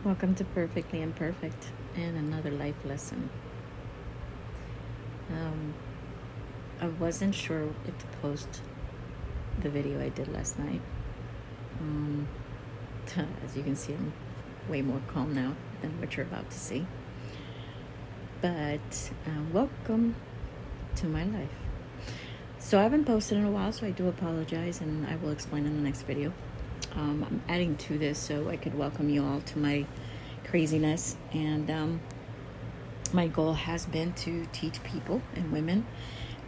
Welcome to Perfectly Imperfect and another life lesson. I wasn't sure if to post the video I did last night. As you can see, I'm way more calm now than what you're about to see. But welcome to my life. So I haven't posted in a while, so I do apologize, and I will explain in the next video. I'm adding to this so I could welcome you all to my craziness, and my goal has been to teach people and women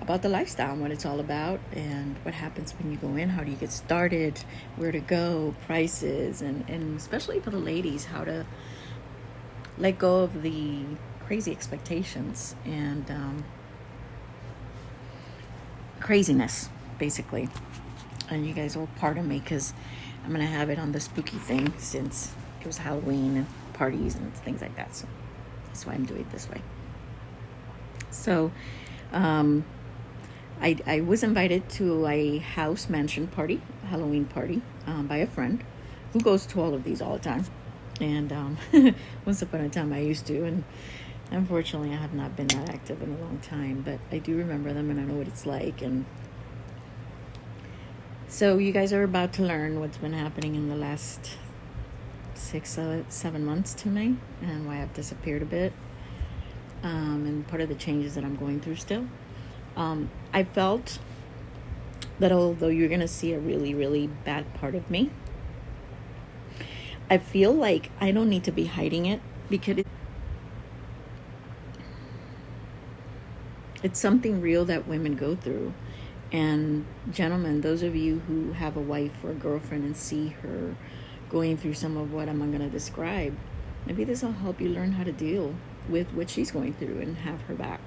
about the lifestyle and what it's all about and what happens when you go in, how do you get started, where to go, prices, and especially for the ladies, how to let go of the crazy expectations and craziness, basically. And you guys will pardon me because I'm going to have it on the spooky thing since it was Halloween and parties and things like that. So that's why I'm doing it this way. So I was invited to a house mansion party, a Halloween party, by a friend who goes to all of these all the time. And once upon a time I used to, and unfortunately I have not been that active in a long time, but I do remember them and I know what it's like. And so you guys are about to learn what's been happening in the last 7 months to me and why I've disappeared a bit, and part of the changes that I'm going through still. I felt that although you're going to see a really, really bad part of me, I feel like I don't need to be hiding it because it's something real that women go through. And gentlemen, those of you who have a wife or a girlfriend and see her going through some of what I'm going to describe, maybe this will help you learn how to deal with what she's going through and have her back.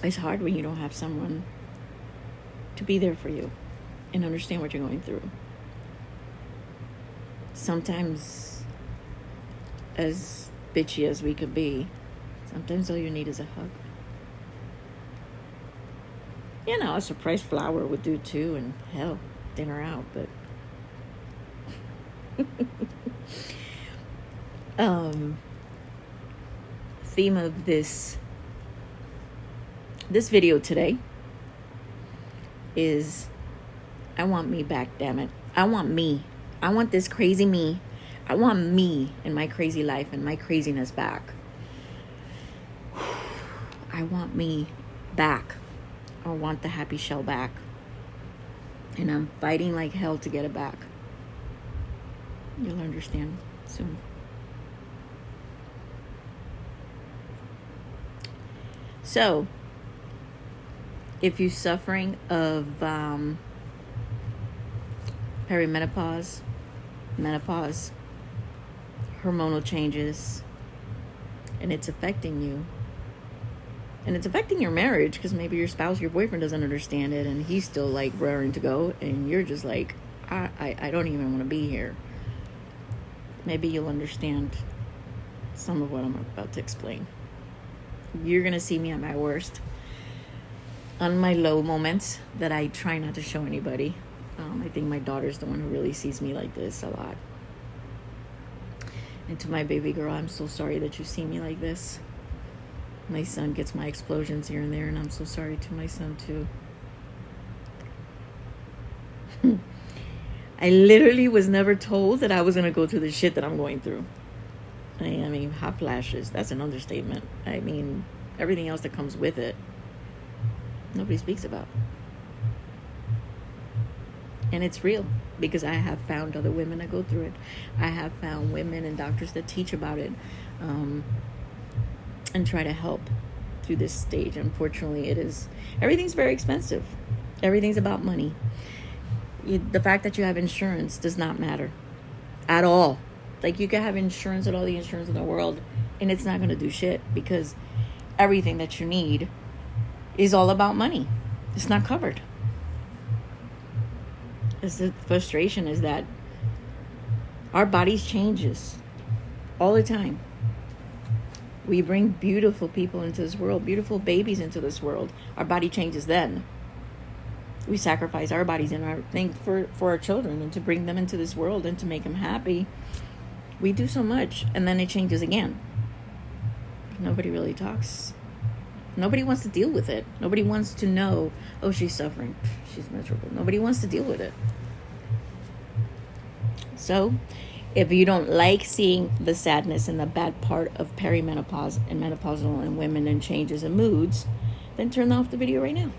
It's hard when you don't have someone to be there for you and understand what you're going through. Sometimes, as bitchy as we could be, sometimes all you need is a hug. You know, a surprise flower would do too, and hell, dinner out, but theme of this video today is I want me back, damn it. I want me. I want this crazy me. I want me and my crazy life and my craziness back. I want me back. I want the happy shell back. And I'm fighting like hell to get it back. You'll understand soon. So, if you're suffering of perimenopause, menopause, hormonal changes, and it's affecting you, and it's affecting your marriage because maybe your spouse, your boyfriend doesn't understand it and he's still like raring to go and you're just like, I don't even want to be here. Maybe you'll understand some of what I'm about to explain. You're going to see me at my worst, on my low moments that I try not to show anybody. I think my daughter's the one who really sees me like this a lot. And to my baby girl, I'm so sorry that you see me like this. My son gets my explosions here and there, and I'm so sorry to my son too. I literally was never told that I was going to go through the shit that I'm going through. I mean, hot flashes, that's an understatement. I mean, everything else that comes with it, nobody speaks about. And it's real because I have found other women that go through it. I have found women and doctors that teach about it, and try to help through this stage. Unfortunately, everything's very expensive. Everything's about money. The fact that you have insurance does not matter at all. Like, you can have insurance and all the insurance in the world, and it's not going to do shit because everything that you need is all about money. It's not covered. The frustration is that our bodies changes all the time. We bring beautiful people into this world, beautiful babies into this world. Our body changes then. We sacrifice our bodies and our thing for our children and to bring them into this world and to make them happy. We do so much, and then it changes again. Nobody really talks. Nobody wants to deal with it. Nobody wants to know, oh, she's suffering. She's miserable. Nobody wants to deal with it. So, if you don't like seeing the sadness and the bad part of perimenopause and menopausal and women and changes and moods, then turn off the video right now.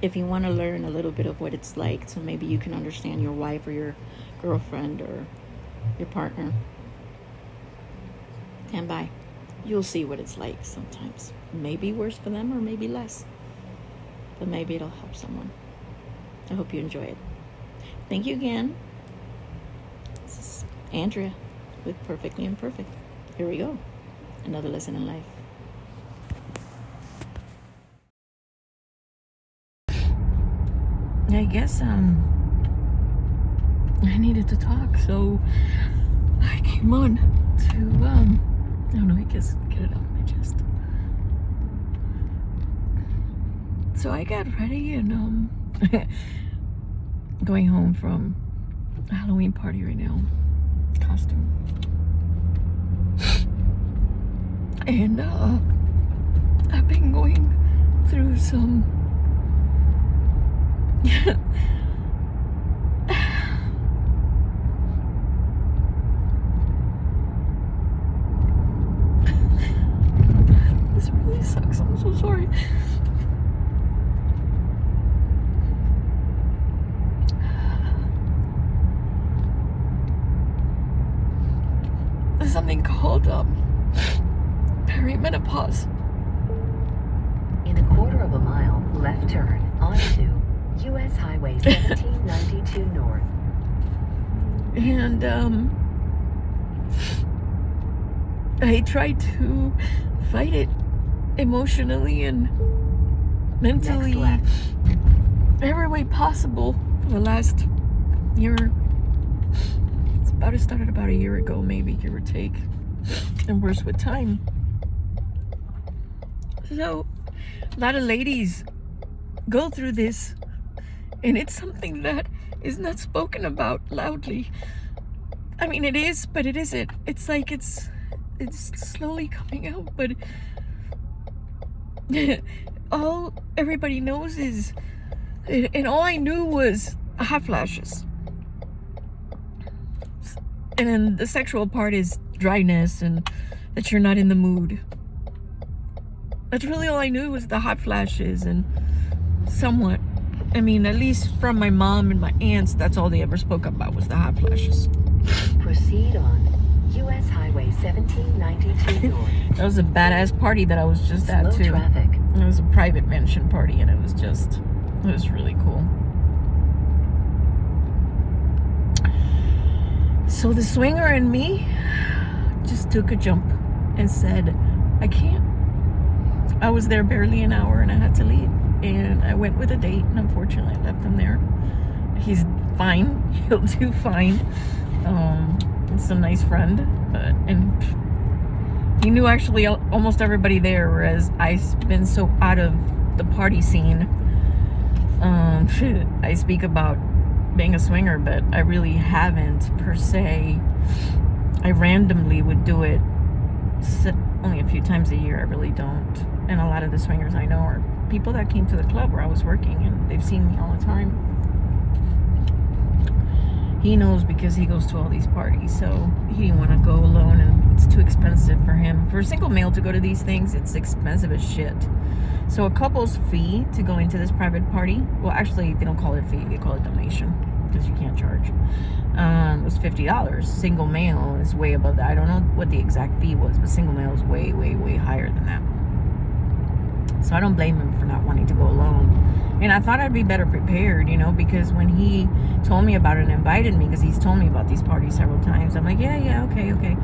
If you want to learn a little bit of what it's like, so maybe you can understand your wife or your girlfriend or your partner, stand by. You'll see what it's like sometimes. Maybe worse for them or maybe less. But maybe it'll help someone. I hope you enjoy it. Thank you again. This is Andrea with Perfectly Imperfect. Here we go. Another lesson in life. I guess I needed to talk, so I came on to I don't know, I guess get it off my chest. So I got ready and going home from a Halloween party right now. Costume. And I've been going through some this really sucks. I'm so sorry. There's something called perimenopause. In a quarter of a mile, left turn onto U.S. Highway 1792 North. And I tried to fight it emotionally and mentally, every way possible for the last year. It started about a year ago, maybe, give or take, and worse with time. So a lot of ladies go through this, and it's something that is not spoken about loudly. I mean, it is, but it isn't. It's like it's slowly coming out, but all everybody knows is, and all I knew was hot flashes. And then the sexual part is dryness and that you're not in the mood. That's really all I knew was the hot flashes, and somewhat, I mean, at least from my mom and my aunts, that's all they ever spoke about was the hot flashes. Proceed on U.S. Highway 1792 North. That was a badass party that I was just at too. Traffic. It was a private mansion party, and it was really cool. So the swinger in me just took a jump and said, I can't. I was there barely an hour and I had to leave. And I went with a date, and unfortunately I left him there. He's fine. He'll do fine. It's a nice friend. And he knew actually almost everybody there, whereas I've been so out of the party scene. I speak about being a swinger, but I really haven't per se. I randomly would do it only a few times a year. I really don't. And a lot of the swingers I know are people that came to the club where I was working, and they've seen me all the time. He knows because he goes to all these parties, so he didn't want to go alone, and it's too expensive for him. For a single male to go to these things, it's expensive as shit. So a couple's fee to go into this private party, well, actually, they don't call it a fee, they call it donation, because you can't charge. Was $50. Single male is way above that. I don't know what the exact fee was, but single male is way, way, way higher than that. So I don't blame him for not wanting to go alone. And I thought I'd be better prepared, because when he told me about it and invited me, because he's told me about these parties several times, I'm like, yeah, okay.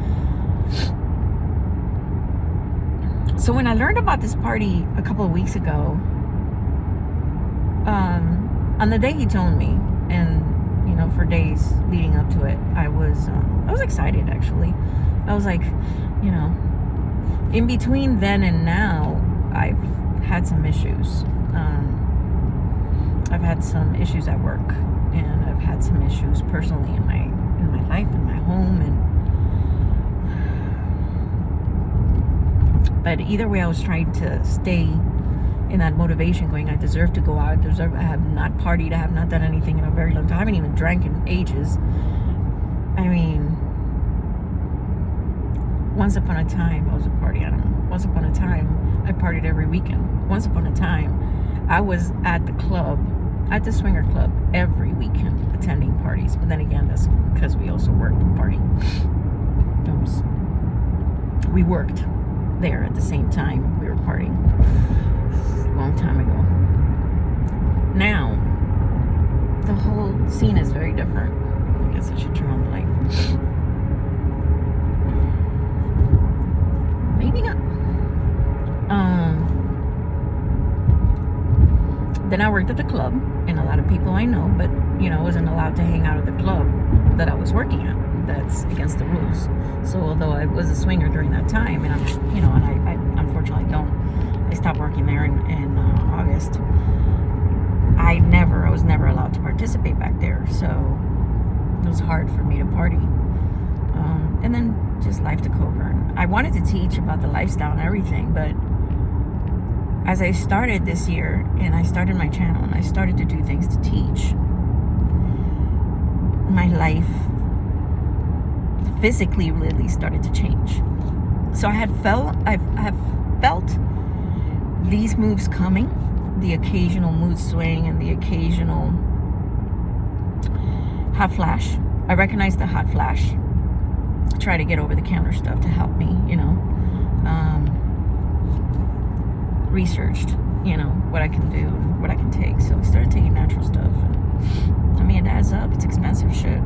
So when I learned about this party a couple of weeks ago, on the day he told me, and for days leading up to it, I was excited, actually. I was like, in between then and now, I've had some issues. I've had some issues at work, and I've had some issues personally in my life, in my home, but either way, I was trying to stay in that motivation, going, I deserve to go out. I have not partied. I have not done anything in a very long time. I haven't even drank in ages. I mean, once upon a time, I was a party animal. Once upon a time, I partied every weekend. Once upon a time, I was at the club, at the swinger club, every weekend, attending parties. But then again, that's because we also worked and party. We worked there at the same time we were partying. A long time ago. Now, the whole scene is very different. I guess I should turn on the light. Maybe not. Then I worked at the club, and a lot of people I know, but I wasn't allowed to hang out at the club that I was working at. That's against the rules. So although I was a swinger during that time, and I unfortunately I stopped working there in August. I was never allowed to participate back there, so it was hard for me to party. And then just life took over. And I wanted to teach about the lifestyle and everything, but as I started this year, and I started my channel, and I started to do things to teach, my life physically really started to change. So I've felt these moves coming, the occasional mood swing and the occasional hot flash. I recognized the hot flash. Try to get over the counter stuff to help me, researched, what I can do and what I can take. So I started taking natural stuff. And, it adds up. It's expensive shit.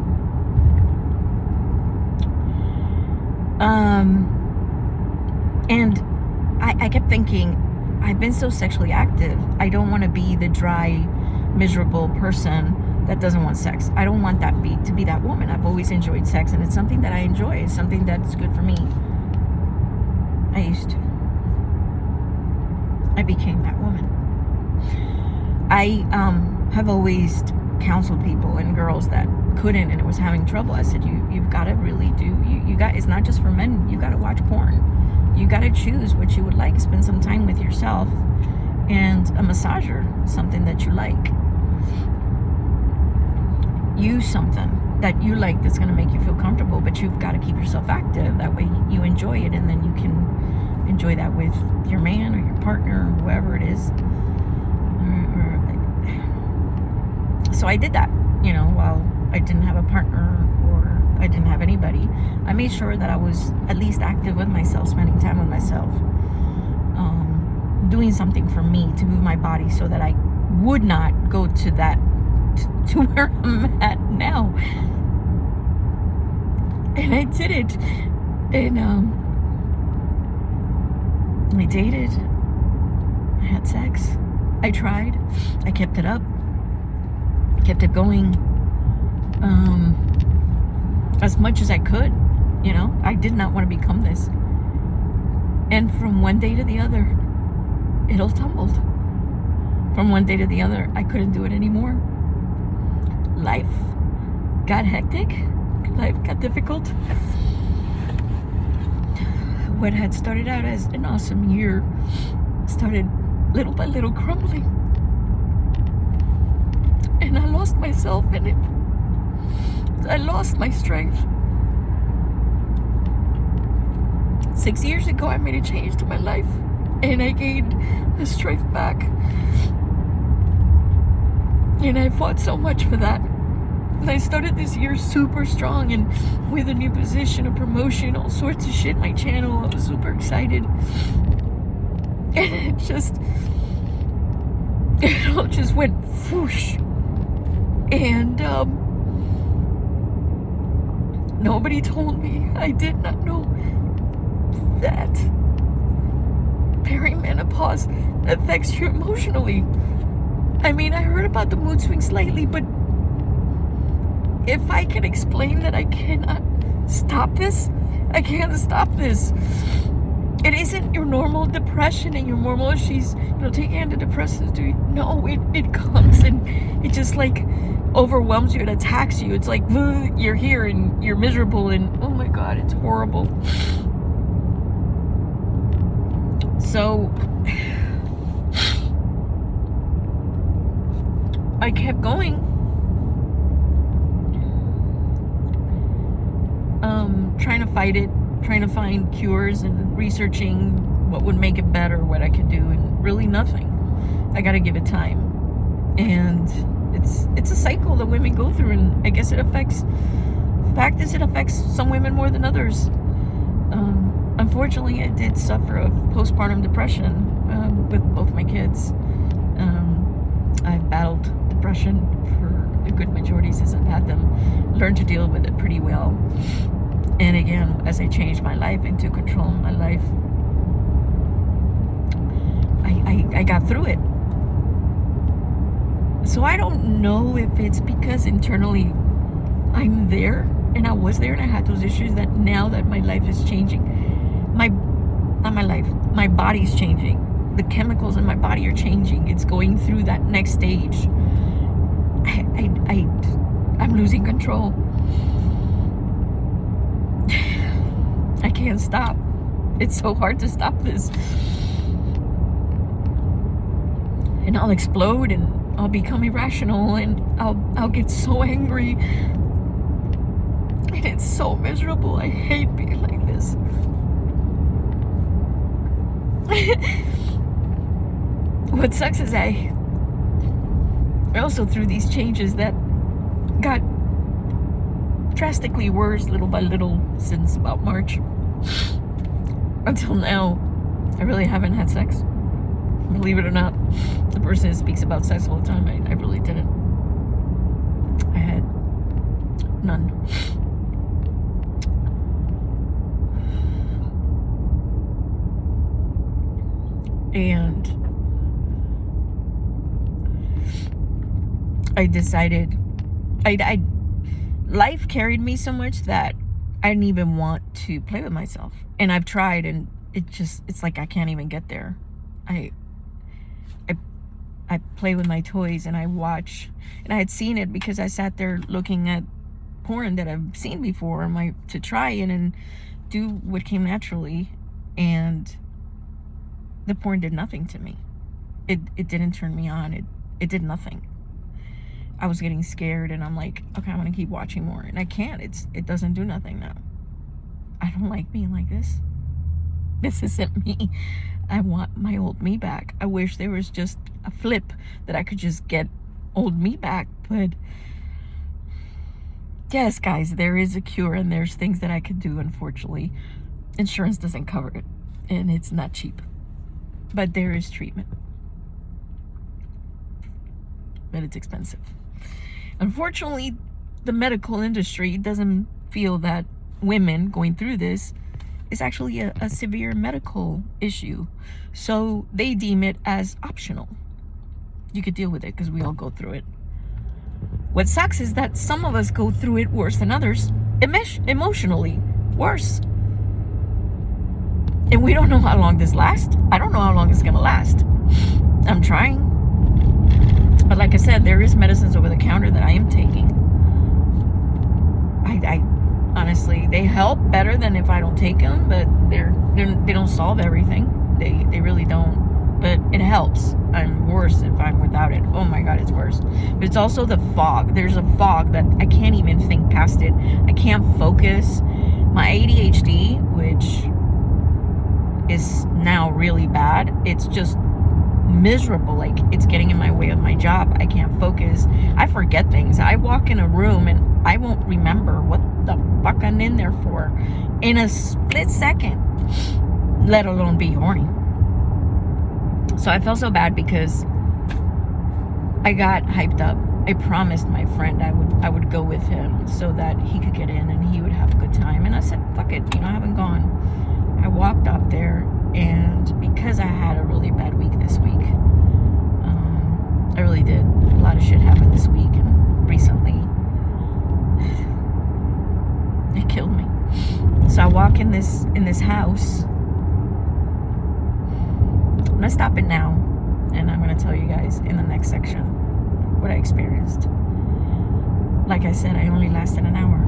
And I kept thinking, I've been so sexually active. I don't want to be the dry, miserable person that doesn't want sex. I don't want to be that woman. I've always enjoyed sex, and it's something that I enjoy. It's something that's good for me. I used to. I became that woman. I have always counseled people and girls that couldn't and was having trouble. I said, you've got to really do, it's not just for men. You got to watch porn. You got to choose what you would like. Spend some time with yourself and a massager, something that you like. Use something that you like that's going to make you feel comfortable, but you've got to keep yourself active. That way you enjoy it, and then you can enjoy that with your man or your partner or whoever it is. So I did that, while I didn't have a partner or I didn't have anybody. I made sure that I was at least active with myself, spending time with myself, doing something for me to move my body so that I would not go to where I'm at now. And I did it. And I dated. I had sex. I tried. I kept it up. I kept it going. As much as I could. I did not want to become this. And from one day to the other, it all tumbled. From one day to the other, I couldn't do it anymore. Life got hectic. Life got difficult. What had started out as an awesome year started little by little crumbling. And I lost myself in it. I lost my strength. 6 years ago, I made a change to my life, and I gained the strength back. And I fought so much for that. And I started this year super strong and with a new position, a promotion, all sorts of shit. My channel, I was super excited. And it all just went whoosh. And nobody told me. I did not know that perimenopause affects you emotionally. I heard about the mood swings lately, but if I can explain that I cannot stop this, I can't stop this. it isn't your normal depression and your normal, she's, taking antidepressants. No, it comes and it just like overwhelms you. It attacks you. It's like, you're here and you're miserable and oh my God, it's horrible. So I kept going. Trying to fight it, trying to find cures and researching what would make it better, what I could do, and really nothing. I gotta give it time. And it's a cycle that women go through, and I guess it affects some women more than others. Unfortunately, I did suffer of postpartum depression with both my kids. I've battled depression for a good majority since I've had them. Learned to deal with it pretty well. And again, as I changed my life and took control of my life, I got through it. So I don't know if it's because internally I'm there and I was there and I had those issues, that now that my life is changing, my body's changing. The chemicals in my body are changing. It's going through that next stage. I'm losing control. I can't stop. It's so hard to stop this. And I'll explode and I'll become irrational and I'll get so angry. And it's so miserable. I hate being like this. What sucks is I also, through these changes that got drastically worse little by little since about March until now, I really haven't had sex. Believe it or not, the person who speaks about sex all the time, I really didn't. I had none. And I decided, life carried me so much that I didn't even want to play with myself. And I've tried, and it's like I can't even get there. I play with my toys and I watch, and I had seen it because I sat there looking at porn that I've seen before to try and do what came naturally, and the porn did nothing to me. It didn't turn me on. It did nothing. I was getting scared and I'm like, okay, I'm gonna keep watching more, and I can't. It doesn't do nothing now. I don't like being like this. This isn't me. I want my old me back. I wish there was just a flip that I could just get old me back. But yes, guys, there is a cure and there's things that I could do. Unfortunately, insurance doesn't cover it and it's not cheap. But there is treatment. But it's expensive. Unfortunately, the medical industry doesn't feel that women going through this is actually a severe medical issue. So they deem it as optional. You could deal with it because we all go through it. What sucks is that some of us go through it worse than others, emotionally worse. And we don't know how long this lasts. I don't know how long it's gonna last. I'm trying. But like I said, there is medicines over the counter that I am taking. I honestly, they help better than if I don't take them, but they don't solve everything. They really don't. But it helps. I'm worse if I'm without it. Oh my God, it's worse. But it's also the fog. There's a fog that I can't even think past it. I can't focus. My ADHD, which is now really bad, it's just miserable. Like, it's getting in my way of my job. I can't focus. I forget things. I walk in a room and I won't remember what the fuck I'm in there for in a split second, let alone be horny. So I felt so bad because I got hyped up. I promised my friend I would go with him so that he could get in and he would have a good time. And I said, fuck it, I haven't gone. I walked up there, and because I had a really bad week this week, I really did. A lot of shit happened this week and recently. It killed me. So I walk in this house I'm gonna stop it now, and I'm gonna tell you guys in the next section what I experienced. Like I said, I only lasted an hour,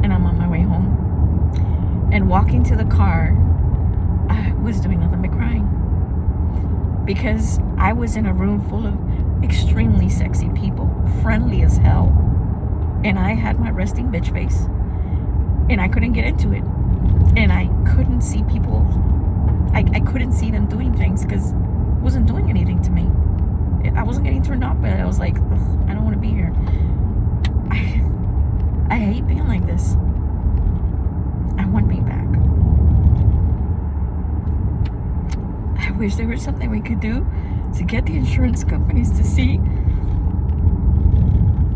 and I'm on my way home. And walking to the car, I was doing nothing but crying, because I was in a room full of extremely sexy people, friendly as hell, and I had my resting bitch face, and I couldn't get into it, and I couldn't see people. I couldn't see them doing things because it wasn't doing anything to me. I wasn't getting turned on, but I was like, I don't want to be here. I hate being like this. I want to be back. I wish there was something we could do to get the insurance companies to see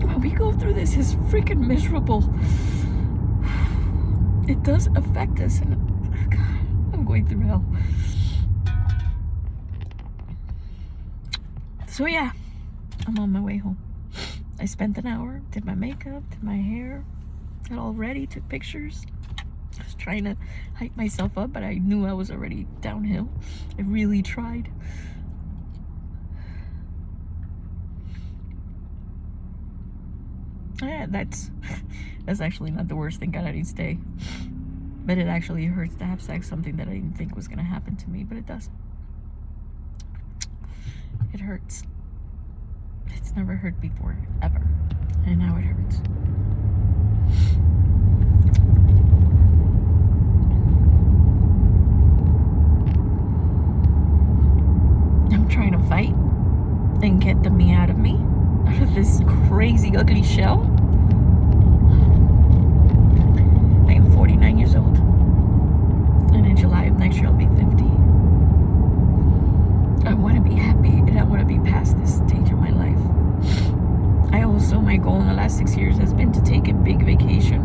when we go through this is freaking miserable. It does affect us, and God, I'm going through hell. So yeah, I'm on my way home. I spent an hour, did my makeup, did my hair, got all ready, took pictures. I was trying to hype myself up, but I knew I was already downhill. I really tried. Yeah, that's actually not the worst thing God, I didn't stay. But it actually hurts to have sex, something that I didn't think was going to happen to me, but it does. It hurts. It's never hurt before, ever. And now it hurts. I'm trying to fight and get the me out of me, out of this crazy, ugly shell. I am 49 years old. And in July of next year, I'll be 50. I want to be happy, and I want to be past this stage of my life. My goal in the last 6 years has been to take a big vacation.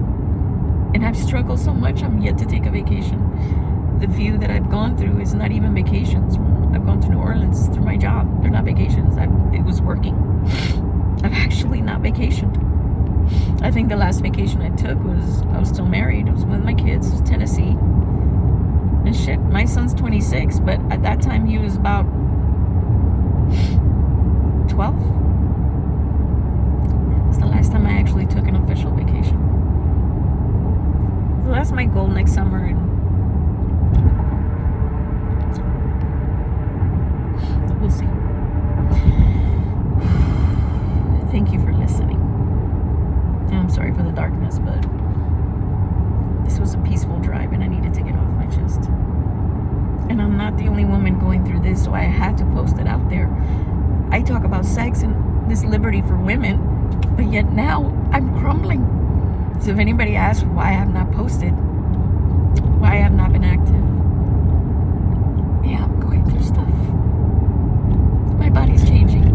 And I've struggled so much, I'm yet to take a vacation. The few that I've gone through is not even vacations. I've gone to New Orleans through my job. They're not vacations. It was working. I've actually not vacationed. I think the last vacation I took was, I was still married. I was with my kids. It was Tennessee. And shit, my son's 26, but at that time he was about 12. It's the last time I actually took an official vacation. So that's my goal next summer, and we'll see. Thank you for listening. And I'm sorry for the darkness, but this was a peaceful drive and I needed to get off my chest. And I'm not the only woman going through this, so I had to post it out there. I talk about sex and this liberty for women, but yet now I'm crumbling. So if anybody asks why I have not posted, why I have not been active, yeah, I'm going through stuff. My body's changing.